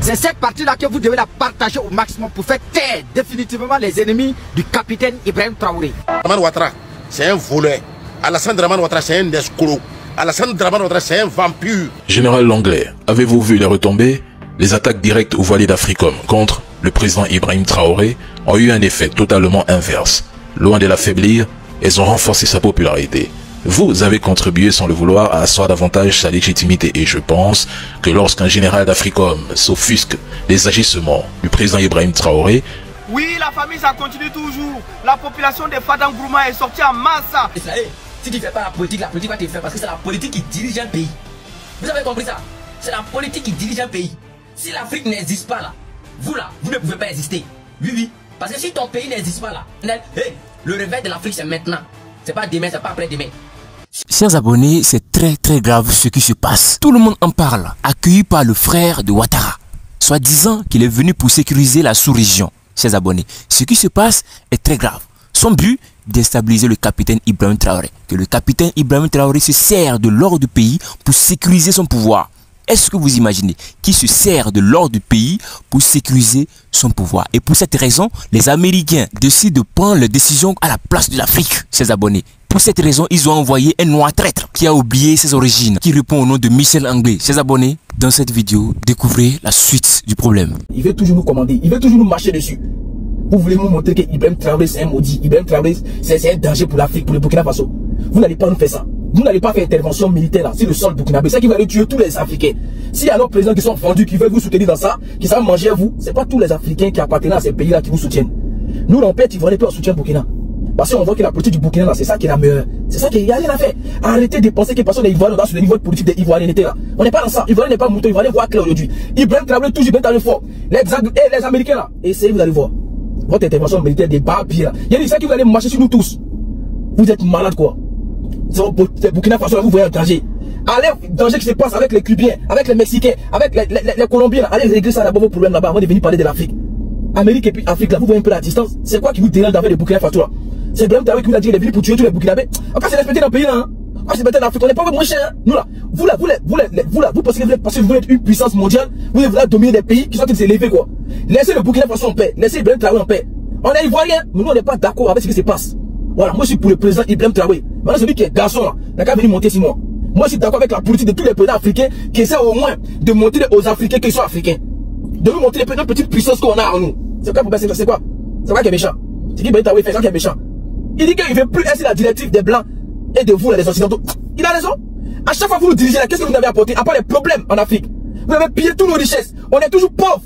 C'est cette partie-là que vous devez la partager au maximum pour faire taire définitivement les ennemis du capitaine Ibrahim Traoré. Dramane Ouattara, c'est un voleur. Alassane Dramane Ouattara, c'est un escroc. Alassane Dramane Ouattara, c'est un vampire. Général Langlais, avez-vous vu les retombées? Les attaques directes au Vallée d'Africom contre le président Ibrahim Traoré ont eu un effet totalement inverse. Loin de l'affaiblir, elles ont renforcé sa popularité. Vous avez contribué sans le vouloir à asseoir davantage sa légitimité et je pense que lorsqu'un général d'Africom s'offusque des agissements du président Ibrahim Traoré... Oui, la famille ça continue toujours. La population de Fadam Gourma est sortie en masse. Si tu ne fais pas la politique va te faire parce que c'est la politique qui dirige un pays. Vous avez compris ça? C'est la politique qui dirige un pays. Si l'Afrique n'existe pas là, vous ne pouvez pas exister. Oui, parce que si ton pays n'existe pas là, le réveil de l'Afrique c'est maintenant. C'est pas demain, c'est pas après-demain. Chers abonnés, c'est très grave ce qui se passe. Tout le monde en parle, accueilli par le frère de Ouattara, soi-disant qu'il est venu pour sécuriser la sous-région. Chers abonnés, ce qui se passe est très grave. Son but, déstabiliser le capitaine Ibrahim Traoré. Que le capitaine Ibrahim Traoré se sert de l'or du pays pour sécuriser son pouvoir. Est-ce que vous imaginez qui se sert de l'or du pays pour sécuriser son pouvoir? Et pour cette raison, les Américains décident de prendre leurs décisions à la place de l'Afrique, chers abonnés. Pour cette raison, ils ont envoyé un noir traître qui a oublié ses origines, qui répond au nom de Michel Anglais. Chers abonnés, dans cette vidéo, découvrez la suite du problème. Il veut toujours nous commander, il veut toujours nous marcher dessus. Vous voulez nous montrer que Ibrahim Traoré c'est un maudit, Ibrahim Traoré c'est un danger pour l'Afrique, pour le Burkina Faso. Vous n'allez pas nous faire ça. Vous n'allez pas faire intervention militaire là, sur le sol burkinabé. C'est qui va aller tuer tous les Africains. S'il y a nos présidents qui sont vendus, qui veulent vous soutenir dans ça, qui savent manger à vous, c'est pas tous les Africains qui appartiennent à ces pays-là qui vous soutiennent. Nous, l'empire ivoirien, on soutient Burkina. Parce qu'on voit que la politique du Burkina là, c'est ça qui est la meilleure. C'est ça qu'il n'y a rien à faire. Arrêtez de penser que parce qu'on est ivoirien, on doit sur le niveau de politique des Ivoiriennetés là. On n'est pas dans ça. Ivoirien n'est pas mouton, Ivoirien voit clair aujourd'hui. Ibrahim Traoré toujours bien dans le fort. Les Américains là, essayez, vous allez voir. Votre intervention militaire des barbiers là. Il y a des gens qui vont aller marcher sur nous tous. Vous êtes malades quoi. C'est Burkina Faso là, vous voyez un danger. Allez, danger qui se passe avec les Cubains, avec les Mexicains, avec les Colombiens là. Allez régler ça d'abord vos problèmes là-bas avant de venir parler de l'Afrique. Amérique et puis Afrique là, vous voyez un peu la distance. C'est quoi qui vous dérange avec les Burkina Faso là? C'est Ibrahim Traoré qui vous a dit qu'il est venu pour tuer tous les Burkinabés. Encore c'est respecté dans le pays là. Encore c'est respecté en Afrique. On n'est pas moins cher. Hein? Nous là, vous pensez que vous êtes une puissance mondiale, vous voulez dominer des pays qui sont en train de s'élever quoi. Laissez le Burkina Faso en paix. Laissez Ibrahim Traoré en paix. On est ivoirien, mais nous on n'est pas d'accord avec ce qui se passe. Voilà, moi je suis pour le président Ibrahim Traoré. Maintenant celui qui est garçon là, n'a qu'à venir monter sur moi. Moi je suis d'accord avec la politique de tous les présidents africains qui essaient au moins de montrer aux Africains qu'ils sont africains. De nous montrer les petites puissances qu'on a en nous. C'est quoi c'est quoi? C'est quoi qui est méchant? C'est qui Ibrahim Traoré fait ça qui est méchant? Il dit qu'il ne veut plus être la directive des blancs et de vous les occidentaux. Il a raison. À chaque fois que vous nous dirigez là, qu'est-ce que vous avez apporté? À part les problèmes en Afrique. Vous avez pillé toutes nos richesses. On est toujours pauvres.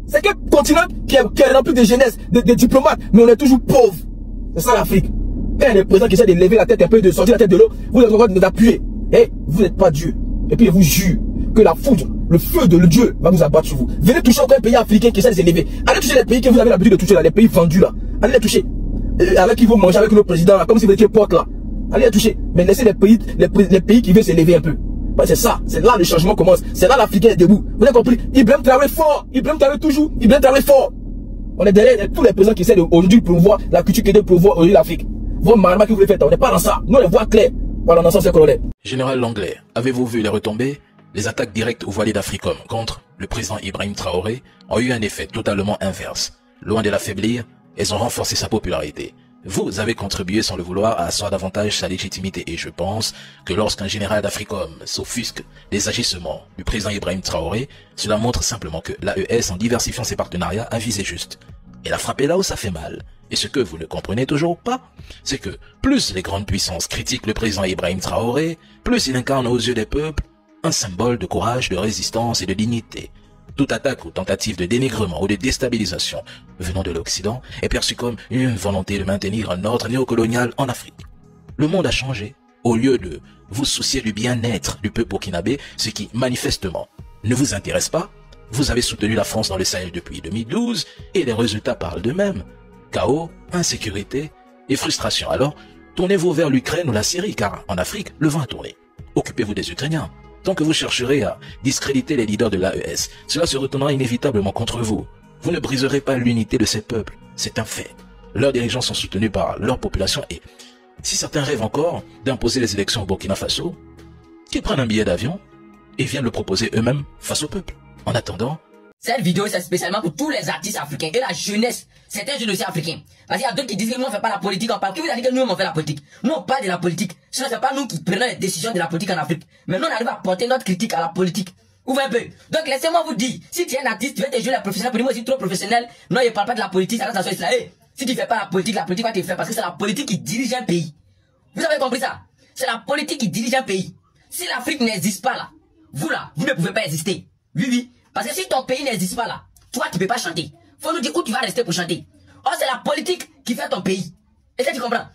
C'est quel continent qui est rempli de jeunesse, de diplomates, mais on est toujours pauvres. C'est ça l'Afrique. Quand il y a des présidents qui essaient de lever la tête un peu, de sortir la tête de l'eau, vous êtes en train de nous appuyer. Et vous n'êtes pas Dieu. Et puis je vous jure que la foudre, le feu de Dieu va vous abattre sur vous. Venez toucher aucun pays africain qui essaie de s'élever. Allez toucher les pays que vous avez l'habitude de toucher là, les pays vendus là. Allez les toucher. Avec qui vont manger avec nos présidents là, comme si vous étiez potes là. Allez les toucher. Mais laissez les pays qui veulent s'élever un peu. Ouais, c'est ça, c'est là le changement commence. C'est là l'Africain est debout. Vous avez compris? Ibrahim Traoré fort. Ibrahim Traoré toujours. Ibrahim Traoré fort. On est derrière tous les présidents qui essaient aujourd'hui de promouvoir la culture qui est de promouvoir aujourd'hui l'Afrique. Vos marmas que vous voulez faire, on n'est pas dans ça. Nous on les voit clair. Voilà, dans ce colonel. Général Langlais, avez-vous vu les retombées? Les attaques directes au Vallée d'Africom contre le président Ibrahim Traoré ont eu un effet totalement inverse. Loin de l'affaiblir, elles ont renforcé sa popularité. Vous avez contribué sans le vouloir à asseoir davantage sa légitimité et je pense que lorsqu'un général d'Africom s'offusque des agissements du président Ibrahim Traoré, cela montre simplement que l'AES, en diversifiant ses partenariats, a visé juste. Elle a frappé là où ça fait mal. Et ce que vous ne comprenez toujours pas, c'est que plus les grandes puissances critiquent le président Ibrahim Traoré, plus il incarne aux yeux des peuples un symbole de courage, de résistance et de dignité. Toute attaque ou tentative de dénigrement ou de déstabilisation venant de l'Occident est perçue comme une volonté de maintenir un ordre néocolonial en Afrique. Le monde a changé. Au lieu de vous soucier du bien-être du peuple burkinabé, ce qui manifestement ne vous intéresse pas, vous avez soutenu la France dans le Sahel depuis 2012 et les résultats parlent d'eux-mêmes. Chaos, insécurité et frustration. Alors, tournez-vous vers l'Ukraine ou la Syrie car en Afrique, le vent a tourné. Occupez-vous des Ukrainiens. Tant que vous chercherez à discréditer les leaders de l'AES, cela se retournera inévitablement contre vous. Vous ne briserez pas l'unité de ces peuples, c'est un fait. Leurs dirigeants sont soutenus par leur population et si certains rêvent encore d'imposer les élections au Burkina Faso, qu'ils prennent un billet d'avion et viennent le proposer eux-mêmes face au peuple. En attendant, Cette vidéo, c'est spécialement pour tous les artistes africains et la jeunesse. Certains jeunes aussi africains. Parce qu'il y a d'autres qui disent que nous on fait pas la politique, on parle. Qui vous a dit que nous on fait la politique? Nous on parle de la politique. Sinon c'est pas nous qui prenons les décisions de la politique en Afrique. Mais nous on arrive à porter notre critique à la politique. Ouvrez un peu. Donc laissez-moi vous dire, si tu es un artiste, tu veux te jouer la professionnelle, pour moi aussi trop professionnel, non il parle pas de la politique, ça reste là. Hey, si tu fais pas la politique va te faire parce que c'est la politique qui dirige un pays. Vous avez compris ça? C'est la politique qui dirige un pays. Si l'Afrique n'existe pas là, vous ne pouvez pas exister. Oui. Parce que si ton pays n'existe pas là, toi tu peux pas chanter. Faut nous dire où tu vas rester pour chanter. Or c'est la politique qui fait ton pays. Est-ce que tu comprends?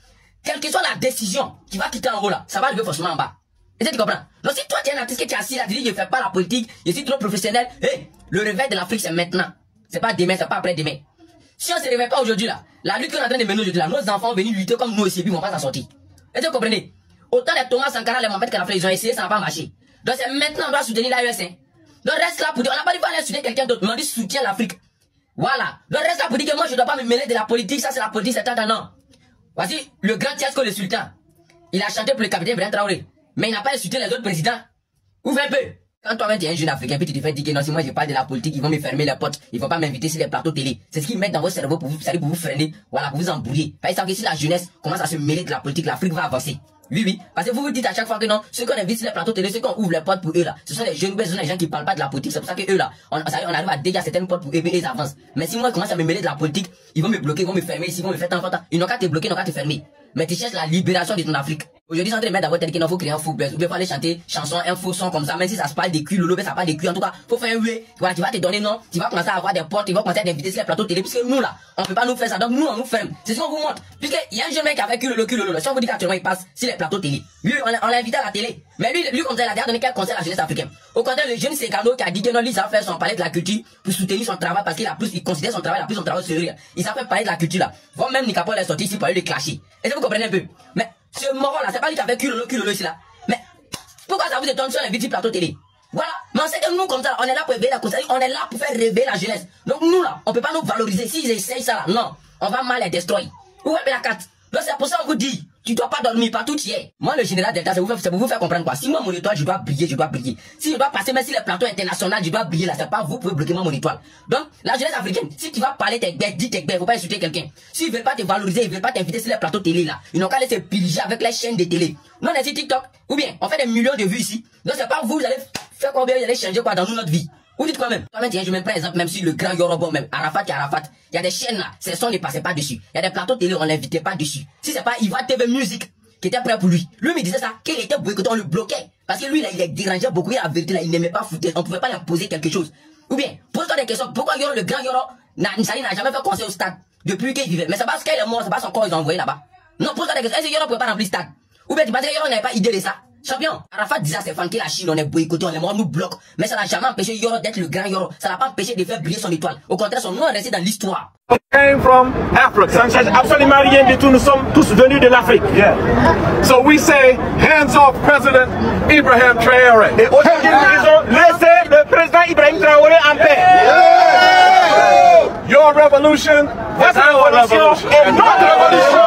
Quelle que soit la décision qui va quitter en haut là, ça va arriver forcément en bas. Est-ce que tu comprends? Donc si toi tu es un artiste qui est assis là, tu dis je fais pas la politique, je suis trop professionnel, hey, le réveil de l'Afrique c'est maintenant. C'est pas demain, c'est pas après-demain. Si on se réveille pas aujourd'hui là, la lutte qu'on est en train de mener aujourd'hui là, nos enfants vont venir lutter comme nous aussi, puis ils vont pas s'en sortir. Est-ce que vous comprenez? Autant les Thomas Sankara, les Mohamed Kadhafi, ils ont essayé, ça n'a pas marché. Donc c'est maintenant on doit soutenir l'AES. Donc reste là pour dire, on n'a pas dit qu'on allait soutenir quelqu'un d'autre, mais on dit soutient l'Afrique. Voilà. Donc reste là pour dire que moi je dois pas me mêler de la politique, ça c'est la politique, c'est tant non. Voici le grand Tiasco le sultan. Il a chanté pour le capitaine Ibrahim Traoré. Mais il n'a pas insulté les autres présidents. Ouvre un peu. Quand toi-même tu es un jeune africain, puis tu te fais dire que non, si moi je parle de la politique, ils vont me fermer les portes, ils vont pas m'inviter sur les plateaux télé. C'est ce qu'ils mettent dans votre cerveau pour vous freiner, voilà, pour vous embrouiller. Parce que si la jeunesse commence à se mêler de la politique, l'Afrique va avancer. Oui. Parce que vous vous dites à chaque fois que non, ceux qu'on invite sur les plateaux télé, ceux qu'on ouvre les portes pour eux là, ce sont les jeunes, ce sont les gens qui parlent pas de la politique. C'est pour ça que eux là, on arrive à dégager certaines portes pour eux et ils avancent. Mais si moi je commence à me mêler de la politique, ils vont me bloquer, ils vont me fermer, ils vont me faire tant. Ils n'ont qu'à te bloquer, ils n'ont qu'à te fermer. Mais tu cherches la libération de ton Afrique. Aujourd'hui, ils sont en train de mettre dans votre tête qu'il faut créer un faux buzz. Ou bien faut aller chanter chanson, un faux son comme ça. Même si ça se parle des culs, lolo, ça parle des culs. En tout cas, faut faire un oui. Voilà, tu vas te donner non. Tu vas commencer à avoir des portes, tu vas commencer à t'inviter sur les plateaux télé. Puisque nous là, on peut pas nous faire ça. Donc nous, on nous ferme. C'est ce qu'on vous montre. Puisque il y a un jeune mec qui a fait cul, lolo. Si on vous dit qu'actuellement il passe sur les plateaux télé. Lui, on l'a invité à la télé. Mais lui comme ça, il a déjà donné quel conseil à la jeunesse africaine. Au contraire, le jeune Ségano qui a dit que non, lui, ça va faire son palais de la culture pour soutenir son travail parce il considère son travail, son travail sérieux. Il s'appelle parler de la culture là. Voire même Nicapol est sorti ici pour aller le clasher. Est-ce que vous comprenez un peu? Mais ce moron là, c'est pas lui qui a fait culolo ici là. Mais pourquoi ça vous étonne sur les petits plateaux télé? Voilà. Mais on sait que nous comme ça, on est là pour éveiller la cause. On est là pour faire rêver la jeunesse. Donc nous là, on peut pas nous valoriser. S'ils essayent ça là, non. On va mal les destroyer. Où est la carte? Donc c'est pour ça qu'on vous dit, tu dois pas dormir partout tu es. Moi le général Delta, c'est pour vous faire comprendre quoi. Si moi mon étoile, je dois briller. Si je dois passer même si les plateaux internationaux, je dois briller là. C'est pas vous pouvez bloquer moi mon étoile. Donc la jeunesse africaine, si tu vas parler tes bêtes, dis tes bêtes, faut pas insulter quelqu'un. S'ils veulent pas te valoriser, ils veulent pas t'inviter sur les plateaux télé là. Ils n'ont qu'à laisser piliger avec les chaînes de télé. Nous on est sur TikTok, ou bien on fait des millions de vues ici. Donc c'est pas vous allez faire combien, vous allez changer quoi dans notre vie. Vous dites quoi même? Toi-même, je me prends exemple, même si le grand Yoruba, même Arafat, il y a des chaînes là, ces sons ne passaient pas dessus. Il y a des plateaux télé, on l'invitait pas dessus. Si c'est pas Iva TV Music qui était prêt pour lui, lui me disait ça, qu'il était boycotté, on le bloquait. Parce que lui, là, il est dérangé beaucoup, la vérité là, il n'aimait pas foutre, on pouvait pas lui imposer quelque chose. Ou bien, pose-toi des questions, pourquoi Yoro, le grand Yoro, n'a jamais fait concert au stade depuis qu'il vivait? Mais c'est parce qu'il est mort, c'est pas son corps, ils ont envoyé là-bas. Non, pose-toi des questions, est-ce que Yoro pouvait pas remplir le stade? Ou bien, tu penses que Yoro n'avait pas idée de ça? Champion, Arafat disait à ses fans que la Chine on est boycotté, on est mort, nous bloque. Mais ça n'a jamais empêché Yoro d'être le grand Yoro. Ça n'a pas empêché de faire briller son étoile. Au contraire, son nom est resté dans l'histoire. Came from Africa. Ça ne change absolument rien du tout. Nous sommes tous venus de l'Afrique. Yeah. So we say, hands off President Ibrahim Traoré. Et aujourd'hui, nous disons, laissez le président Ibrahim Traoré en paix. Yeah. Your revolution is our revolution. Et notre révolution.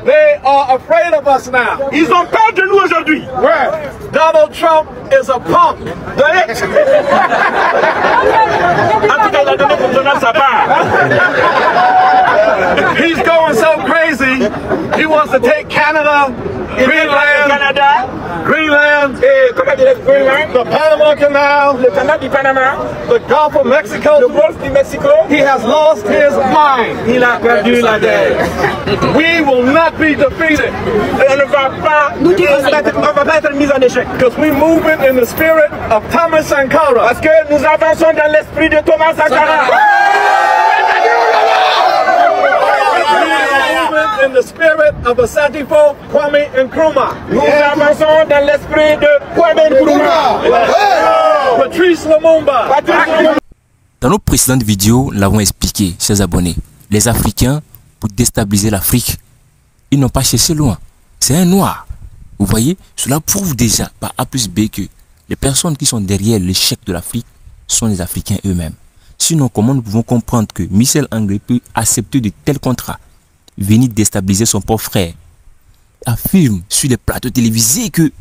They are afraid of us now. Ils ont peur de nous aujourd'hui. Ouais. Donald Trump is a punk. En tout cas, il a donné pour Donald sa part. He's going so crazy. He wants to take Canada, Greenland, the Panama Canal, le canal du Panama, the Gulf of Mexico, le golfe du Mexico. He has lost his mind. Il a perdu la tête. We will not be defeated. On ne va pas être mis en échec. Because we move in the spirit of Thomas Sankara. Parce que nous avançons dans l'esprit de Thomas Sankara. In the spirit of Asante-Fo, Kwame Nkrumah. Nous avançons dans l'esprit de Kwame Nkrumah. Patrice Lumumba. Dans nos précédentes vidéos, nous l'avons expliqué, chers abonnés. Les Africains, pour déstabiliser l'Afrique, ils n'ont pas cherché loin. C'est un noir. Vous voyez, cela prouve déjà par A plus B que les personnes qui sont derrière l'échec de l'Afrique sont les Africains eux-mêmes. Sinon, comment nous pouvons comprendre que Michel Anglais peut accepter de tels contrats, venir déstabiliser son pauvre frère, affirme sur les plateaux télévisés que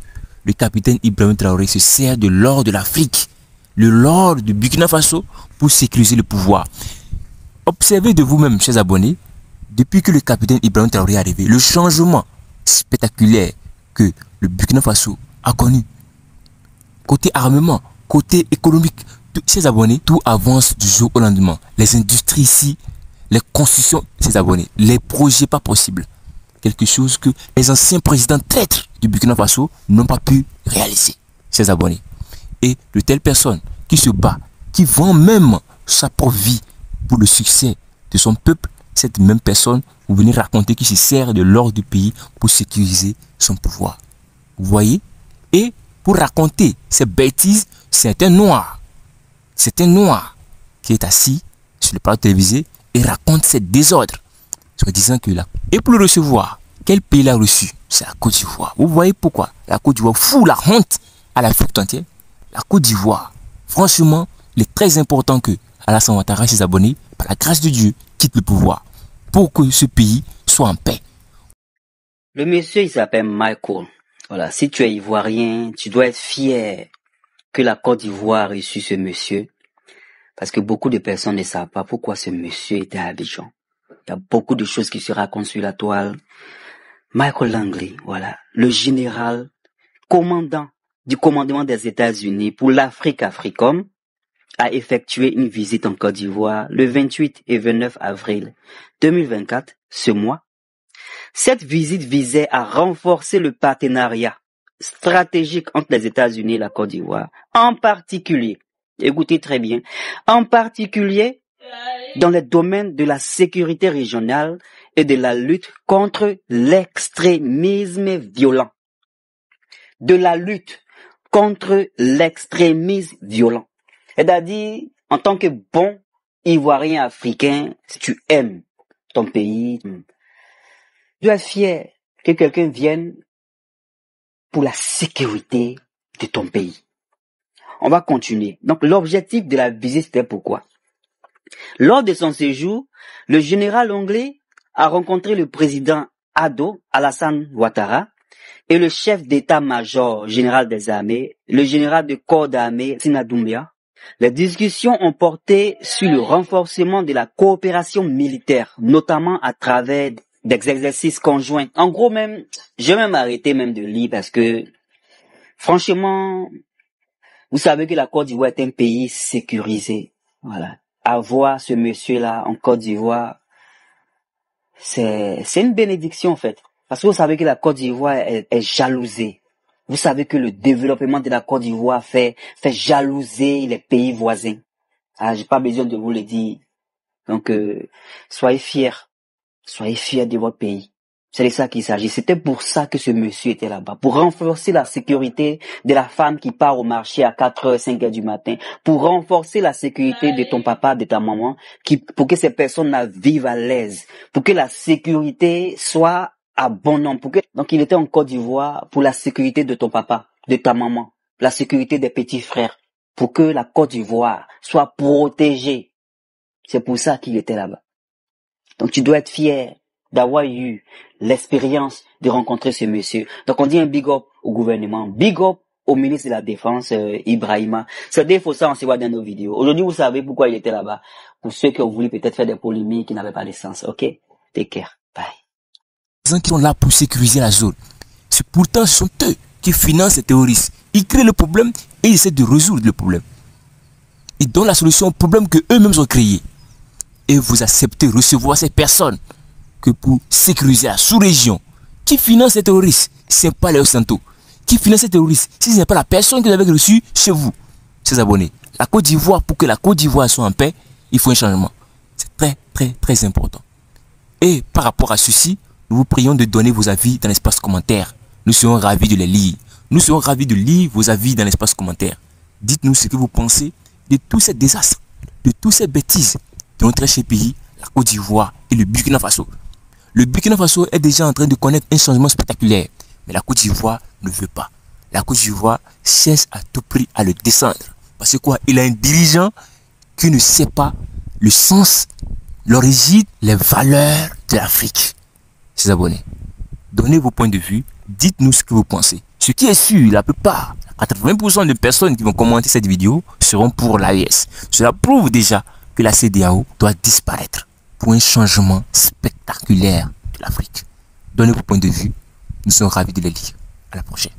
le capitaine Ibrahim Traoré se sert de l'or de l'Afrique, le l'or du Burkina Faso, pour sécuriser le pouvoir. Observez de vous-même, chers abonnés, depuis que le capitaine Ibrahim Traoré est arrivé, le changement spectaculaire que le Burkina Faso a connu. Côté armement, côté économique, chers abonnés, tout avance du jour au lendemain. Les industries ici, les constructions, chers abonnés, les projets pas possibles. Quelque chose que les anciens présidents traîtres du Burkina Faso n'ont pas pu réaliser, chers abonnés. Et de telles personnes qui se battent, qui vend même sa propre vie pour le succès de son peuple, cette même personne, vous venez raconter qu'il se sert de l'or du pays pour sécuriser son pouvoir. Vous voyez? Et pour raconter ces bêtises, c'est un noir. C'est un noir qui est assis sur le plateau télévisé et raconte ces désordres. En disant que là. Et pour le recevoir, quel pays l'a reçu? C'est la Côte d'Ivoire. Vous voyez pourquoi la Côte d'Ivoire fout la honte à l'Afrique entière. La Côte d'Ivoire, franchement, il est très important que Alassane Ouattara et ses abonnés, par la grâce de Dieu, quittent le pouvoir pour que ce pays soit en paix. Le monsieur, il s'appelle Michael. Voilà, si tu es ivoirien, tu dois être fier que la Côte d'Ivoire a reçu ce monsieur. Parce que beaucoup de personnes ne savent pas pourquoi ce monsieur était à Abidjan. Il y a beaucoup de choses qui se racontent sur la toile. Michael Langley, voilà, le général commandant du commandement des États-Unis pour l'Afrique Africom, a effectué une visite en Côte d'Ivoire le 28 et 29 avril 2024, ce mois. Cette visite visait à renforcer le partenariat stratégique entre les États-Unis et la Côte d'Ivoire, en particulier, écoutez très bien, en particulier dans les domaines de la sécurité régionale et de la lutte contre l'extrémisme violent. De la lutte contre l'extrémisme violent. C'est-à-dire, en tant que bon Ivoirien africain, si tu aimes ton pays, tu dois être fier que quelqu'un vienne pour la sécurité de ton pays. On va continuer. Donc, l'objectif de la visite, c'était pourquoi? Lors de son séjour, le général anglais a rencontré le président Ado, Alassane Ouattara, et le chef d'état-major général des armées, le général de corps d'armée, Sina Doumbia. Les discussions ont porté sur le renforcement de la coopération militaire, notamment à travers des exercices conjoints. En gros, même, je vais même arrêter même de lire parce que, franchement, vous savez que la Côte d'Ivoire est un pays sécurisé. Voilà. Avoir ce monsieur-là en Côte d'Ivoire, c'est une bénédiction en fait. Parce que vous savez que la Côte d'Ivoire est jalousée. Vous savez que le développement de la Côte d'Ivoire fait jalouser les pays voisins. Ah, j'ai pas besoin de vous le dire. Donc, soyez fiers de votre pays. C'est de ça qu'il s'agit. C'était pour ça que ce monsieur était là-bas. Pour renforcer la sécurité de la femme qui part au marché à 4h, 5h du matin. Pour renforcer la sécurité de ton papa, de ta maman. Pour que ces personnes-là vivent à l'aise. Pour que la sécurité soit à bon nombre. Donc il était en Côte d'Ivoire pour la sécurité de ton papa, de ta maman. La sécurité des petits frères. Pour que la Côte d'Ivoire soit protégée. C'est pour ça qu'il était là-bas. Donc tu dois être fier d'avoir eu l'expérience de rencontrer ce monsieur. Donc on dit un big up au gouvernement, big up au ministre de la Défense, Ibrahima. C'est des faux ça, on se voit dans nos vidéos. Aujourd'hui, vous savez pourquoi il était là-bas. Pour ceux qui ont voulu peut-être faire des polémiques qui n'avaient pas de sens. Ok? Take care. Bye. Les gens qui sont là pour sécuriser la zone. C'est pourtant ce sont eux qui financent les terroristes. Ils créent le problème et ils essaient de résoudre le problème. Ils donnent la solution au problème que eux-mêmes ont créé. Et vous acceptez recevoir ces personnes que pour sécuriser la sous-région. Qui finance les terroristes? Ce n'est pas les Occidentaux. Qui finance les terroristes? Si ce n'est pas la personne que vous avez reçue chez vous, ses abonnés. La Côte d'Ivoire, pour que la Côte d'Ivoire soit en paix, il faut un changement. C'est très, très, très important. Et par rapport à ceci, nous vous prions de donner vos avis dans l'espace commentaire. Nous serons ravis de les lire. Nous serons ravis de lire vos avis dans l'espace commentaire. Dites-nous ce que vous pensez de tous ces désastres, de toutes ces bêtises de notre cher pays, la Côte d'Ivoire et le Burkina Faso. Le Burkina Faso est déjà en train de connaître un changement spectaculaire. Mais la Côte d'Ivoire ne veut pas. La Côte d'Ivoire cherche à tout prix à le descendre. Parce que quoi? Il a un dirigeant qui ne sait pas le sens, l'origine, les valeurs de l'Afrique. Ses abonnés, donnez vos points de vue. Dites-nous ce que vous pensez. Ce qui est sûr, la plupart, 80% de personnes qui vont commenter cette vidéo seront pour l'AES. Cela prouve déjà que la CEDEAO doit disparaître pour un changement spectaculaire de l'Afrique. Donnez vos points de vue. Nous sommes ravis de les lire. À la prochaine.